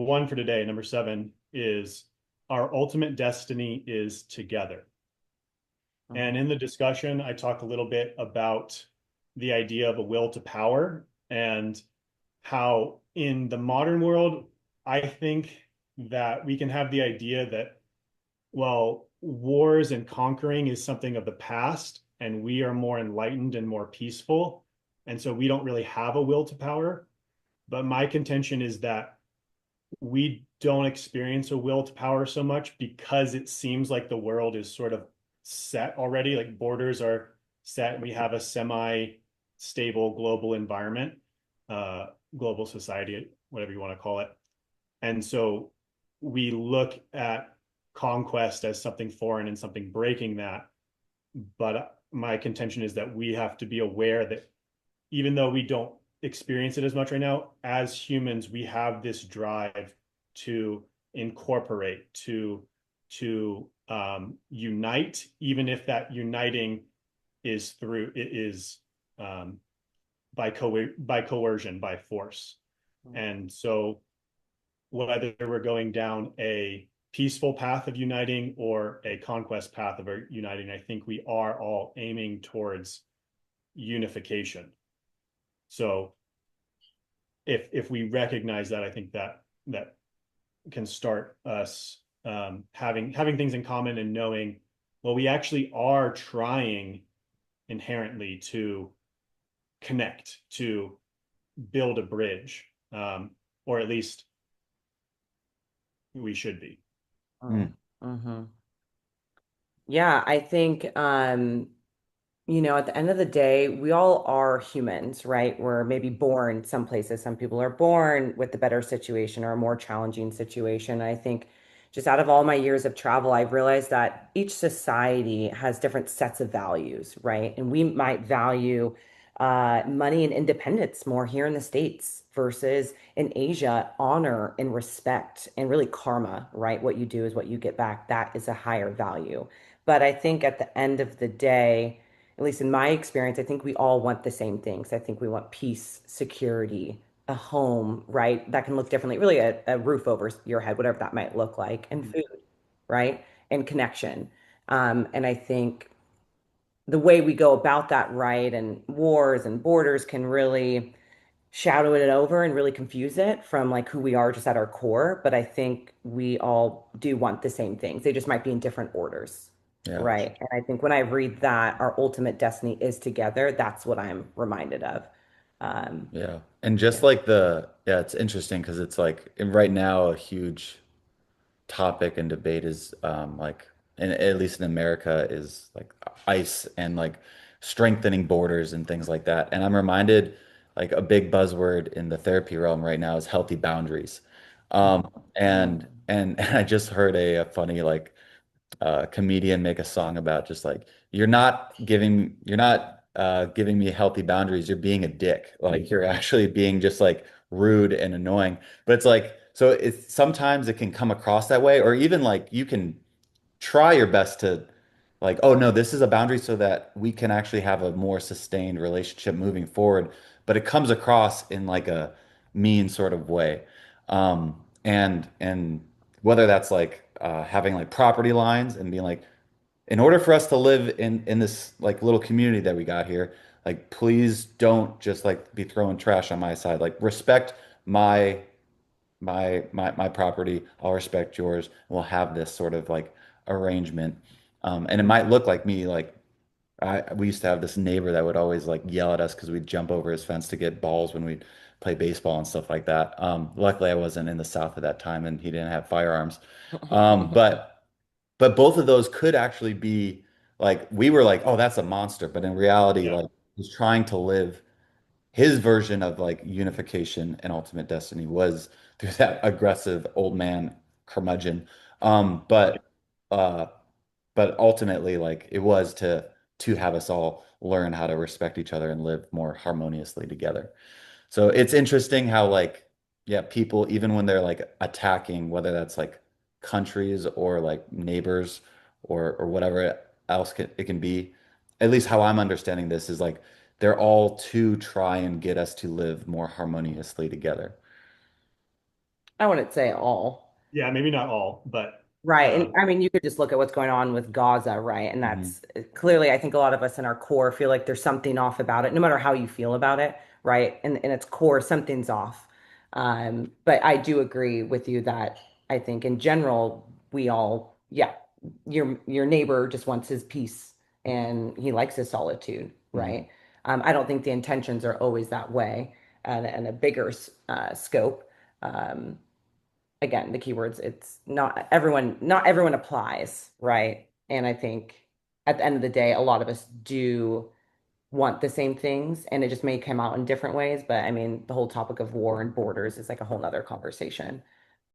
one for today, number 7, is our ultimate destiny is together. And Mhm. in the discussion, I talk a little bit about the idea of a will to power and how in the modern world, I think that we can have the idea that, well, wars and conquering is something of the past, and we are more enlightened and more peaceful. And so we don't really have a will to power. But my contention is that we don't experience a will to power so much because it seems like the world is sort of set already, like borders are set. We have a semi-stable global environment, uh, global society, whatever you want to call it. And so we look at conquest as something foreign and something breaking that. But my contention is that we have to be aware that even though we don't experience it as much right now, as humans, we have this drive to incorporate, to unite, even if that uniting is through it is by coercion, by force. And so whether we're going down a peaceful path of uniting or a conquest path of uniting, I think we are all aiming towards unification. So if we recognize that, I think that can start us having things in common and knowing, well, we actually are trying inherently to connect, to build a bridge, or at least we should be. Mm. Mhm. Yeah, I think at the end of the day, we all are humans, right? We're maybe born some places. Some people are born with a better situation or a more challenging situation. I think just out of all my years of travel, I've realized that each society has different sets of values, right? And we might value money and independence more here in the States versus in Asia, honor and respect and really karma, right? What you do is what you get back. That is a higher value. But I think at the end of the day, at least in my experience, I think we all want the same things. I think we want peace, security, a home, right? That can look differently, really a roof over your head, whatever that might look like, and food, right? And connection. And I think the way we go about that, right, and wars and borders can really shadow it over and really confuse it from like who we are just at our core. But I think we all do want the same things. They just might be in different orders. Yeah. Right. And I think when I read that our ultimate destiny is together, that's what I'm reminded of. Um, Yeah. And just yeah. like yeah, it's interesting because it's like right now a huge topic and debate is like, and at least in America, is like ICE and like strengthening borders and things like that. And I'm reminded like a big buzzword in the therapy realm right now is healthy boundaries. And and I just heard a funny like comedian make a song about just like you're not giving me healthy boundaries. You're being a dick. Like you're actually being just like rude and annoying. But it's like so it's sometimes it can come across that way, or even like you can try your best to like, oh no, this is a boundary so that we can actually have a more sustained relationship moving forward. But it comes across in like a mean sort of way. And whether that's like having like property lines and being like, in order for us to live in this like little community that we got here, like please don't just like be throwing trash on my side. Like respect my my property. I'll respect yours. And we'll have this sort of like arrangement. And it might look like me like we used to have this neighbor that would always like yell at us because we'd jump over his fence to get balls when we'd play baseball and stuff like that. Luckily, I wasn't in the South at that time and he didn't have firearms. But both of those could actually be like we were like, oh, that's a monster. But in reality, Yeah. like he's trying to live his version of like unification and ultimate destiny was through that aggressive old man curmudgeon. Um, but uh but ultimately like it was to have us all learn how to respect each other and live more harmoniously together. So it's interesting how like yeah, people even when they're like attacking, whether that's like countries or like neighbors or whatever else it can be, at least how I'm understanding this is like they're all to try and get us to live more harmoniously together. I wouldn't say all. Yeah, maybe not all, but Right. And um, I mean, you could just look at what's going on with Gaza, right? And Hmm. that's clearly, I think a lot of us in our core feel like there's something off about it, no matter how you feel about it, right? And in its core, something's off. But I do agree with you that I think in general, we all, yeah, your neighbor just wants his peace and he likes his solitude, Hmm. right? I don't think the intentions are always that way and a bigger scope. Um, again, the keywords, it's not everyone applies, right? And I think at the end of the day, a lot of us do want the same things, and it just may come out in different ways. But I mean, the whole topic of war and borders is like a whole nother conversation.